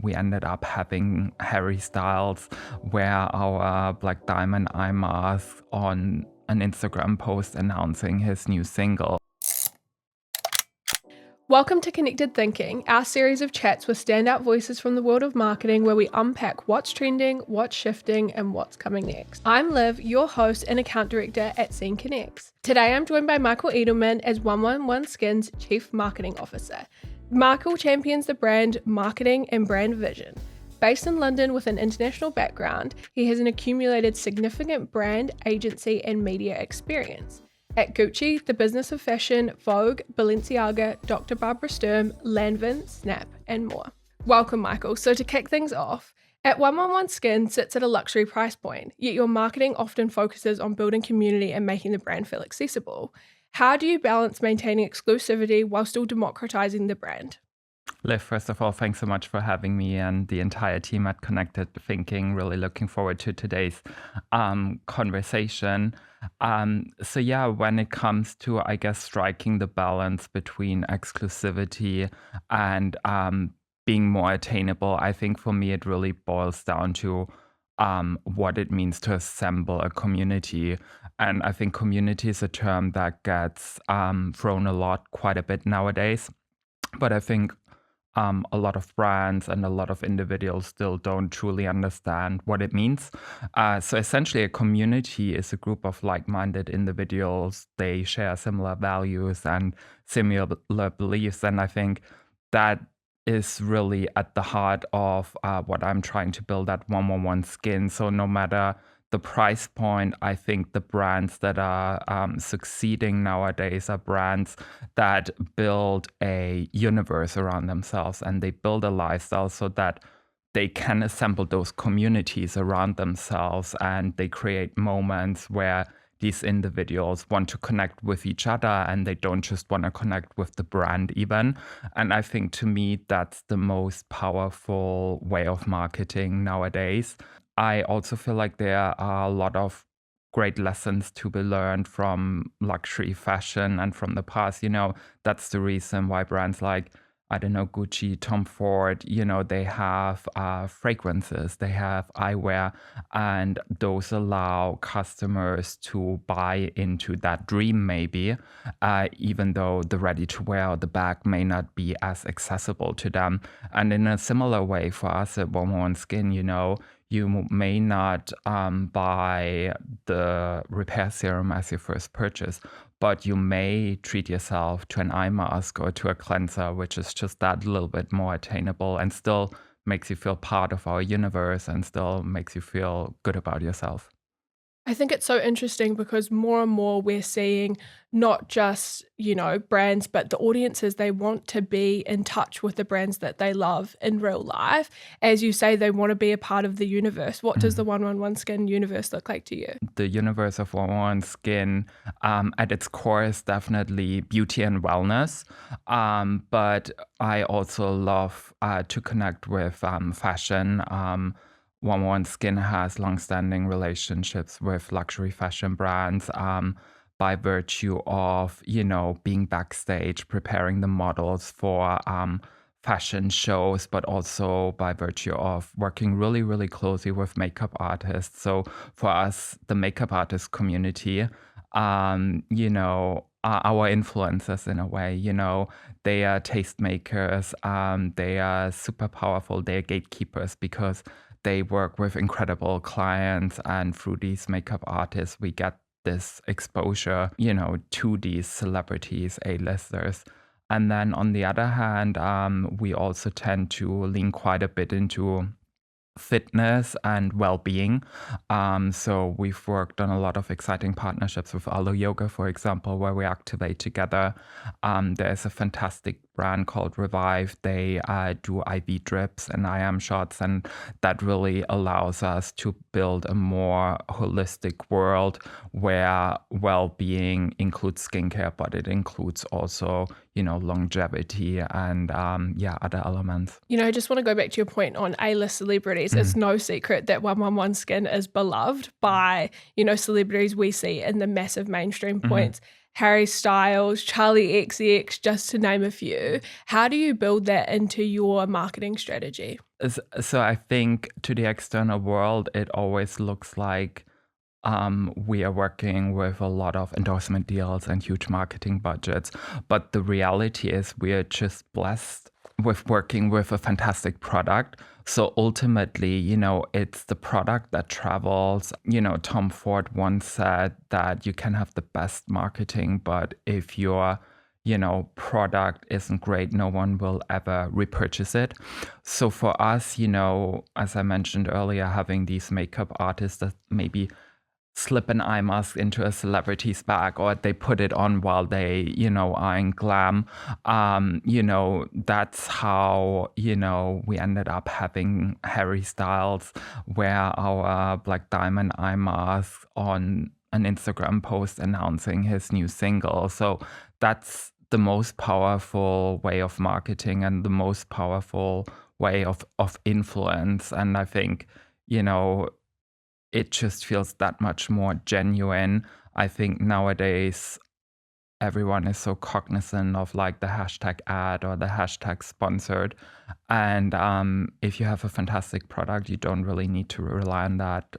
we ended up having Harry Styles wear our Black Diamond eye mask on an Instagram post announcing his new single. Welcome to Connected Thinking, our series of chats with standout voices from the world of marketing where we unpack what's trending, what's shifting, and what's coming next. I'm Liv, your host and account director at Scene Connects. Today I'm joined by Michael Edelmann as 111 Skin's Chief Marketing Officer. Michael champions the brand marketing and brand vision. Based in London with an international background, he has an accumulated significant brand, agency, and media experience. At Gucci, the Business of Fashion, Vogue, Balenciaga, Dr. Barbara Sturm, Lanvin, Snap, and more. Welcome, Michael. So to kick things off, at 111 Skin sits at a luxury price point, yet your marketing often focuses on building community and making the brand feel accessible. How do you balance maintaining exclusivity while still democratizing the brand? Liv, first of all, thanks so much for having me and the entire team at Connected Thinking. Really looking forward to today's conversation. When it comes to, I guess, striking the balance between exclusivity and being more attainable, I think for me it really boils down to what it means to assemble a community. And I think community is a term that gets thrown quite a bit nowadays. But I think a lot of brands and a lot of individuals still don't truly understand what it means. So essentially, a community is a group of like-minded individuals. They share similar values and similar beliefs. And I think that is really at the heart of what I'm trying to build at 111 Skin. So no matter the price point, I think the brands that are succeeding nowadays are brands that build a universe around themselves and they build a lifestyle so that they can assemble those communities around themselves and they create moments where these individuals want to connect with each other and they don't just want to connect with the brand even. And I think to me, that's the most powerful way of marketing nowadays. I also feel like there are a lot of great lessons to be learned from luxury fashion and from the past. That's the reason why brands like, Gucci, Tom Ford, they have fragrances, they have eyewear, and those allow customers to buy into that dream maybe, even though the ready-to-wear or the bag may not be as accessible to them. And in a similar way for us at 111 Skin, you may not buy the repair serum as your first purchase, but you may treat yourself to an eye mask or to a cleanser, which is just that little bit more attainable and still makes you feel part of our universe and still makes you feel good about yourself. I think it's so interesting because more and more we're seeing not just, brands, but the audiences, they want to be in touch with the brands that they love in real life. As you say, they want to be a part of the universe. What does the 111 Skin universe look like to you? The universe of 111 Skin at its core is definitely beauty and wellness. But I also love to connect with fashion. 111 Skin has longstanding relationships with luxury fashion brands by virtue of, being backstage, preparing the models for fashion shows, but also by virtue of working really, really closely with makeup artists. So for us, the makeup artist community, are our influencers in a way, they are tastemakers, they are super powerful, they are gatekeepers because they work with incredible clients, and through these makeup artists, we get this exposure, to these celebrities, A-listers. And then on the other hand, we also tend to lean quite a bit into fitness and well-being. So we've worked on a lot of exciting partnerships with Alo Yoga, for example, where we activate together. There's a fantastic brand called Revive. They do IV drips and IM shots, and that really allows us to build a more holistic world where well-being includes skincare, but it includes also, longevity and other elements. I just want to go back to your point on A-list celebrities. It's no secret that 111 Skin is beloved by, celebrities we see in the massive mainstream points. Harry Styles, Charlie XCX, just to name a few. How do you build that into your marketing strategy? So I think to the external world, it always looks like we are working with a lot of endorsement deals and huge marketing budgets. But the reality is we are just blessed with working with a fantastic product. So ultimately, it's the product that travels. Tom Ford once said that you can have the best marketing, but if your product isn't great, no one will ever repurchase it. So for us, as I mentioned earlier, having these makeup artists that maybe slip an eye mask into a celebrity's bag, or they put it on while they, are in glam. That's how, we ended up having Harry Styles wear our Black Diamond eye mask on an Instagram post announcing his new single. So that's the most powerful way of marketing and the most powerful way of influence. And I think, it just feels that much more genuine. I think nowadays everyone is so cognizant of like the hashtag ad or the hashtag sponsored. And if you have a fantastic product, you don't really need to rely on that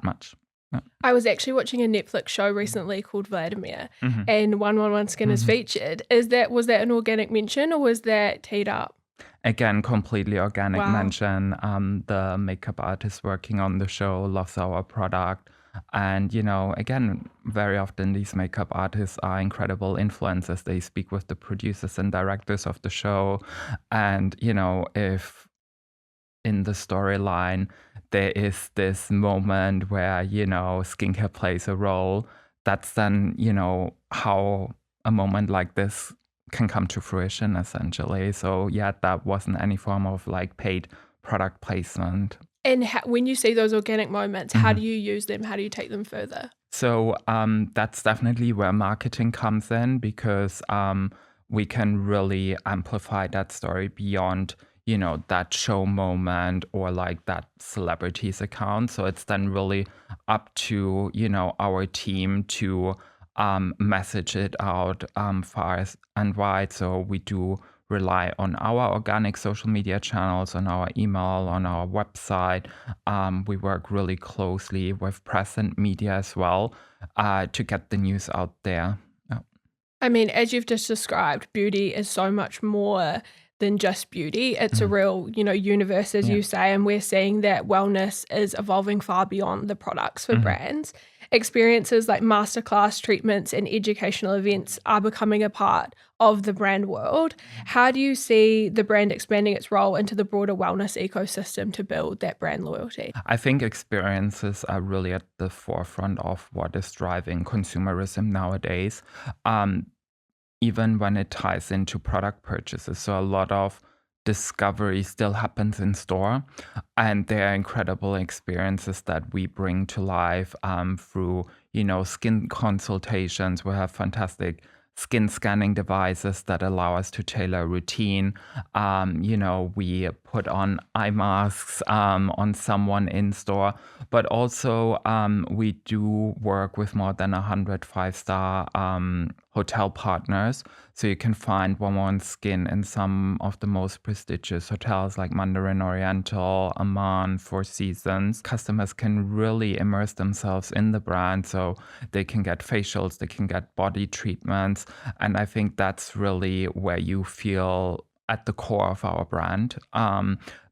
much. Yeah. I was actually watching a Netflix show recently called Vladimir, Mhm. and 111 Skin is Mhm. featured. Was that an organic mention, or was that teed up? Again, completely organic Wow. mention. The makeup artist working on the show loves our product. And, again, very often these makeup artists are incredible influencers. They speak with the producers and directors of the show. And, if in the storyline there is this moment where, skincare plays a role, that's then, how a moment like this can come to fruition, essentially. So yeah, that wasn't any form of like paid product placement. And when you see those organic moments, how do Mhm. you use them? How do you take them further? So that's definitely where marketing comes in, because we can really amplify that story beyond, that show moment or like that celebrity's account. So it's then really up to, our team to message it out far and wide. So we do rely on our organic social media channels, on our email, on our website. We work really closely with press and media as well to get the news out there. Yeah. I mean, as you've just described, beauty is so much more than just beauty. It's a Mhm. real, universe, as Yeah. you say, and we're seeing that wellness is evolving far beyond the products for Mhm. brands. Experiences like masterclass treatments and educational events are becoming a part of the brand world. How do you see the brand expanding its role into the broader wellness ecosystem to build that brand loyalty? I think experiences are really at the forefront of what is driving consumerism nowadays. Um, Even when it ties into product purchases. So a lot of discovery still happens in store, and there are incredible experiences that we bring to life through, skin consultations. We have fantastic skin scanning devices that allow us to tailor a routine. We put on eye masks on someone in store, but also we do work with more than 100 five-star hotel partners. So you can find 111 Skin in some of the most prestigious hotels like Mandarin Oriental, Aman, Four Seasons. Customers can really immerse themselves in the brand. So they can get facials, they can get body treatments. And I think that's really where you feel at the core of our brand.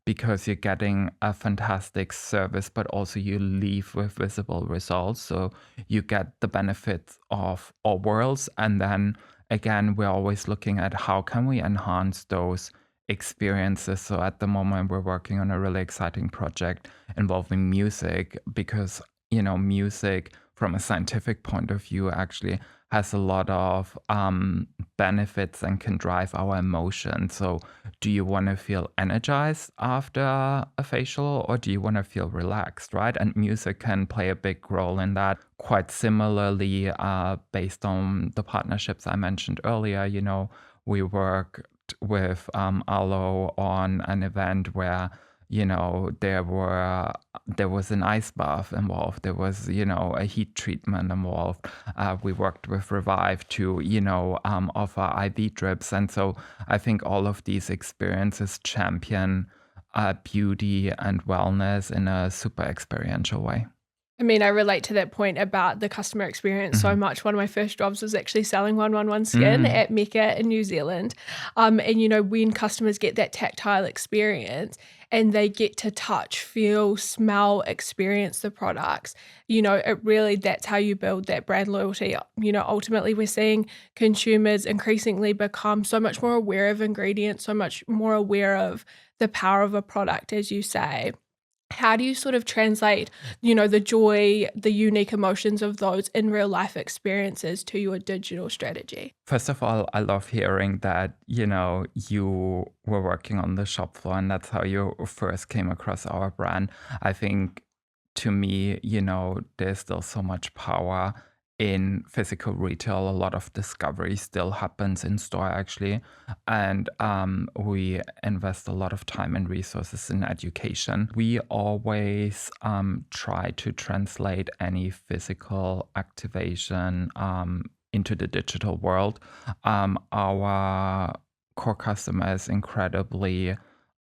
Because you're getting a fantastic service, but also you leave with visible results. So you get the benefits of all worlds. And then again, we're always looking at how can we enhance those experiences. So at the moment, we're working on a really exciting project involving music, because, music from a scientific point of view actually has a lot of benefits and can drive our emotions. So do you want to feel energized after a facial, or do you want to feel relaxed, right? And music can play a big role in that. Quite similarly, based on the partnerships I mentioned earlier, we worked with Alo on an event where There was an ice bath involved. There was, a heat treatment involved. We worked with Revive to, offer IV drips. And so I think all of these experiences champion beauty and wellness in a super experiential way. I mean, I relate to that point about the customer experience so much. One of my first jobs was actually selling 111 Skin Mm. at Mecca in New Zealand. And, when customers get that tactile experience and they get to touch, feel, smell, experience the products, it really, that's how you build that brand loyalty. Ultimately, we're seeing consumers increasingly become so much more aware of ingredients, so much more aware of the power of a product, as you say. How do you sort of translate, the joy, the unique emotions of those in real life experiences to your digital strategy? First of all, I love hearing that, you were working on the shop floor and that's how you first came across our brand. I think to me, there's still so much power in physical retail. A lot of discovery still happens in store actually. And we invest a lot of time and resources in education. We always try to translate any physical activation into the digital world. Our core customer is incredibly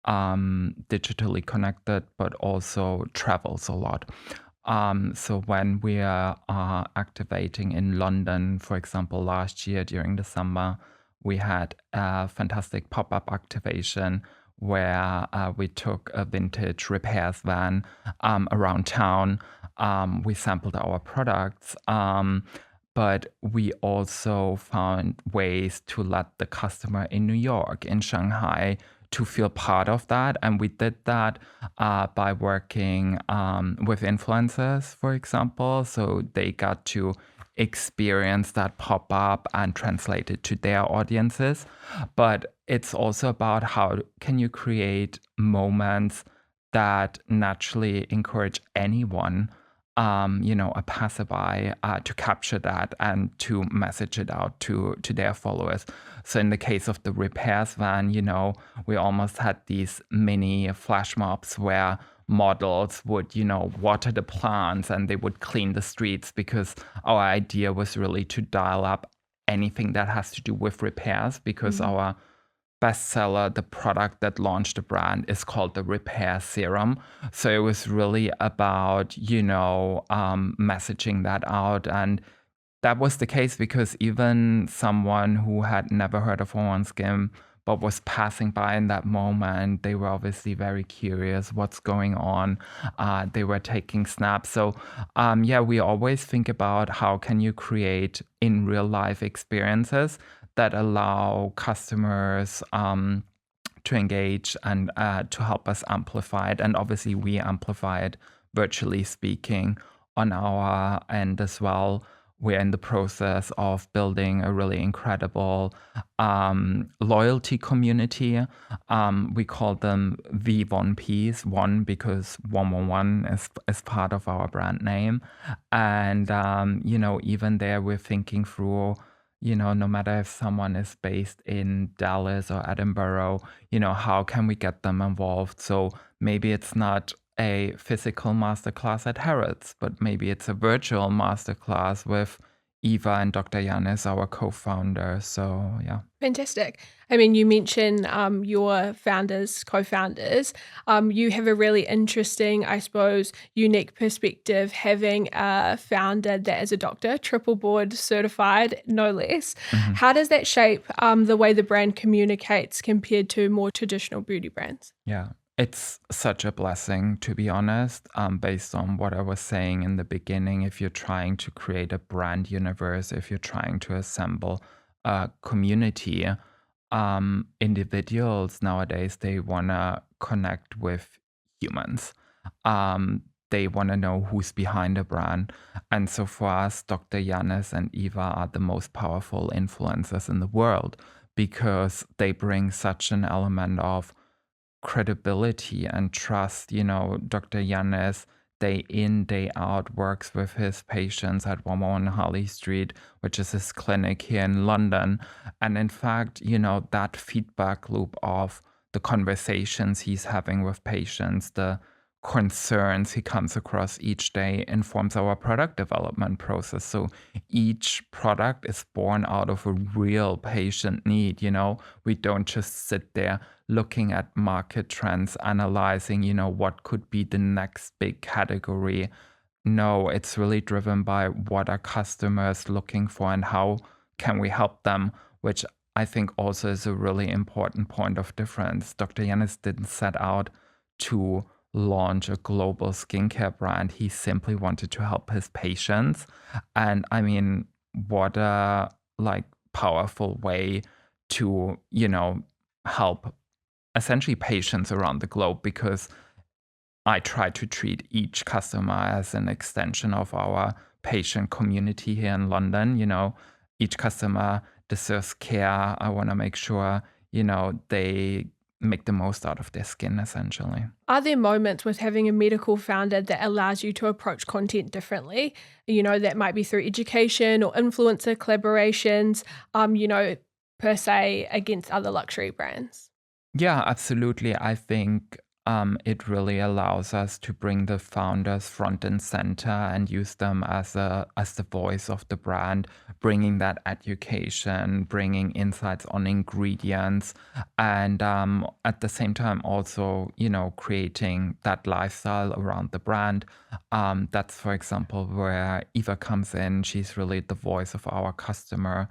digitally connected, but also travels a lot. So when we are activating in London, for example, last year during the summer, we had a fantastic pop-up activation where we took a vintage repairs van around town. We sampled our products. But we also found ways to let the customer in New York, in Shanghai, to feel part of that. And we did that by working with influencers, for example. So they got to experience that pop up and translate it to their audiences. But it's also about how can you create moments that naturally encourage anyone, a passerby, to capture that and to message it out to their followers. So in the case of the repairs van, we almost had these mini flash mobs where models would, water the plants and they would clean the streets because our idea was really to dial up anything that has to do with repairs because our bestseller, the product that launched the brand, is called the Repair Serum. So it was really about, messaging that out. And that was the case because even someone who had never heard of One Skin but was passing by in that moment, they were obviously very curious what's going on. They were taking snaps. So we always think about how can you create in real life experiences that allow customers to engage and to help us amplify it. And obviously we amplify it virtually speaking on our end as well. We're in the process of building a really incredible loyalty community. We call them V1Ps, one because 111 is part of our brand name. And, even there we're thinking through, no matter if someone is based in Dallas or Edinburgh, how can we get them involved? So maybe it's not a physical masterclass at Harrods, but maybe it's a virtual masterclass with Eva and Dr. Yanis, our co-founder. So yeah. Fantastic. I mean, you mentioned your co-founders. You have a really interesting, I suppose, unique perspective having a founder that is a doctor, triple board certified, no less. How does that shape the way the brand communicates compared to more traditional beauty brands? Yeah. It's such a blessing, to be honest, based on what I was saying in the beginning. If you're trying to create a brand universe, if you're trying to assemble a community, individuals nowadays, they want to connect with humans. They want to know who's behind a brand. And so for us, Dr. Yanis and Eva are the most powerful influencers in the world because they bring such an element of credibility and trust. Dr. Yanis, day in, day out, works with his patients at 111 Harley Street, which is his clinic here in London. And in fact, that feedback loop of the conversations he's having with patients, the concerns he comes across each day informs our product development process. So each product is born out of a real patient need. We don't just sit there looking at market trends, analyzing, what could be the next big category. No, it's really driven by what are customers looking for and how can we help them, which I think also is a really important point of difference. Dr. Yanis didn't set out to launch a global skincare brand. He simply wanted to help his patients. And I mean, what a powerful way to, help essentially patients around the globe, because I try to treat each customer as an extension of our patient community here in London. Each customer deserves care. I want to make sure, they make the most out of their skin, essentially. Are there moments with having a medical founder that allows you to approach content differently? That might be through education or influencer collaborations, per se against other luxury brands. Yeah, absolutely. I think it really allows us to bring the founders front and center and use them as the voice of the brand, bringing that education, bringing insights on ingredients, and at the same time also, creating that lifestyle around the brand. That's, for example, where Eva comes in. She's really the voice of our customer.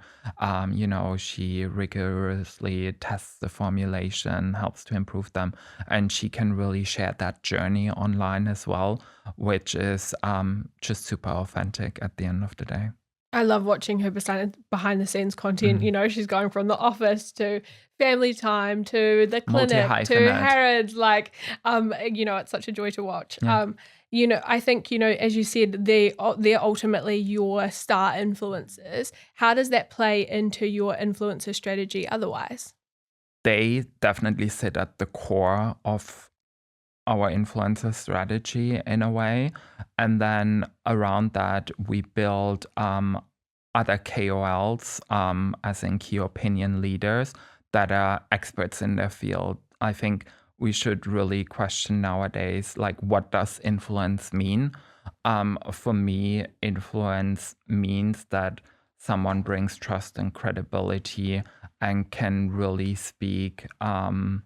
She rigorously tests the formulation, helps to improve them, and she can really share that journey online as well, which is just super authentic at the end of the day. I love watching her behind the scenes content. She's going from the office to family time to the clinic to Multi-hyphenate. Harrods. It's such a joy to watch. Yeah. I think, as you said, they're ultimately your star influencers. How does that play into your influencer strategy otherwise? They definitely sit at the core of our influencer strategy in a way. And then around that, we build other KOLs, as in key opinion leaders, that are experts in their field. I think we should really question nowadays, what does influence mean? For me, influence means that someone brings trust and credibility and can really speak in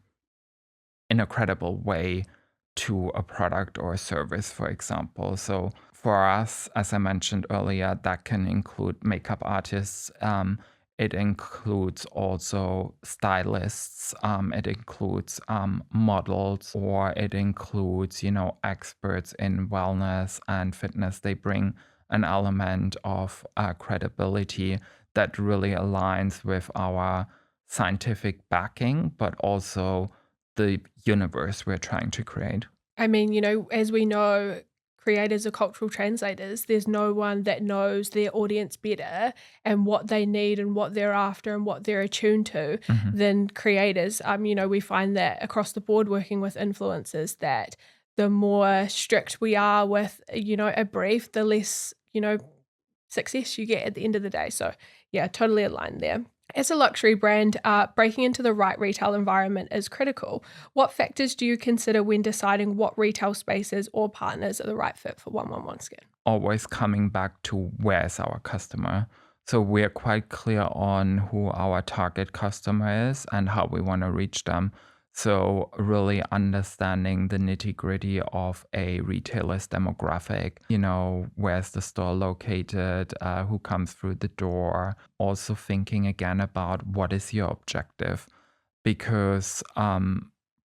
a credible way to a product or a service, for example. So for us, as I mentioned earlier, that can include makeup artists. It includes also stylists. It includes models, or it includes, experts in wellness and fitness. They bring an element of credibility that really aligns with our scientific backing, but also the universe we're trying to create. I mean, as we know, creators are cultural translators. There's no one that knows their audience better and what they need and what they're after and what they're attuned to than creators. We find that across the board working with influencers, that the more strict we are with, a brief, the less, success you get at the end of the day. So yeah, totally aligned there. As a luxury brand, breaking into the right retail environment is critical. What factors do you consider when deciding what retail spaces or partners are the right fit for 111 Skin? Always coming back to where's our customer. So we're quite clear on who our target customer is and how we want to reach them. So really understanding the nitty-gritty of a retailer's demographic, where's the store located, who comes through the door. Also thinking again about what is your objective, because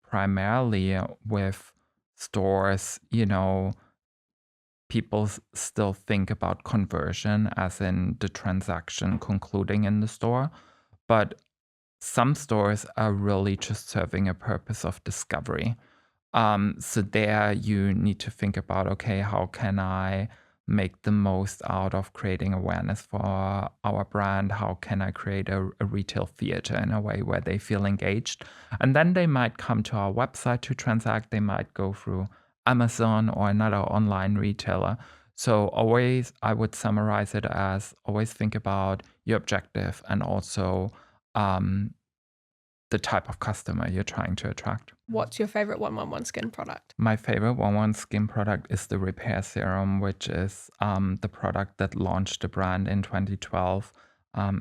primarily with stores, people still think about conversion as in the transaction concluding in the store, but some stores are really just serving a purpose of discovery. So there you need to think about, okay, how can I make the most out of creating awareness for our brand? How can I create a retail theater in a way where they feel engaged? And then they might come to our website to transact. They might go through Amazon or another online retailer. So always, I would summarize it as always think about your objective and also the type of customer you're trying to attract. What's your favorite 111 skin product? My favorite 111 skin product is the Repair Serum, which is the product that launched the brand in 2012.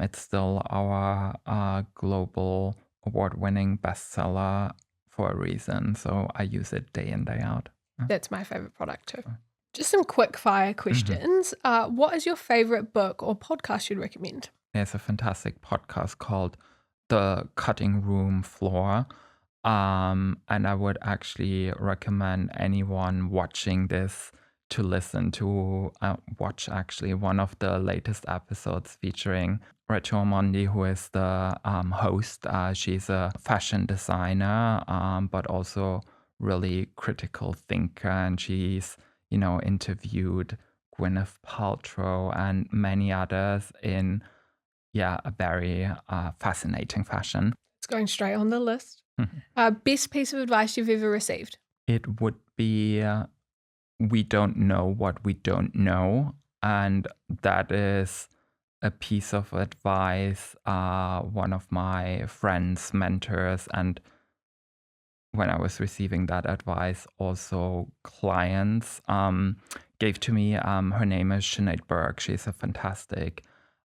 It's still our global award-winning bestseller for a reason. So I use it day in, day out. That's my favorite product too. Just some quick fire questions. What is your favorite book or podcast you'd recommend? There's a fantastic podcast called The Cutting Room Floor. And I would actually recommend anyone watching this to listen to watch actually one of the latest episodes featuring Rachel Mondi, who is the host. She's a fashion designer, but also really critical thinker, and she's interviewed Gwyneth Paltrow and many others in a very fascinating fashion. It's going straight on the list. Best piece of advice you've ever received? It would be we don't know what we don't know. And that is a piece of advice one of my friends, mentors, and when I was receiving that advice, also clients gave to me. Her name is Sinead Burke. She's a fantastic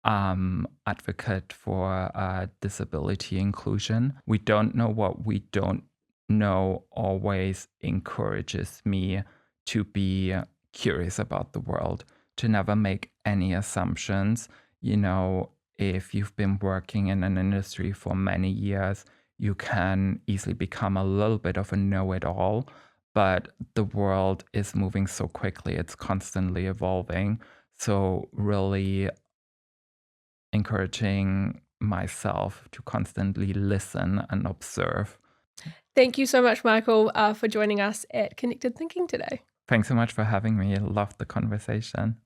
advocate for disability inclusion. We don't know what we don't know always encourages me to be curious about the world, to never make any assumptions. If you've been working in an industry for many years, you can easily become a little bit of a know-it-all, but the world is moving so quickly. It's constantly evolving. So really encouraging myself to constantly listen and observe. Thank you so much, Michael, for joining us at Connected Thinking today. Thanks so much for having me. I loved the conversation.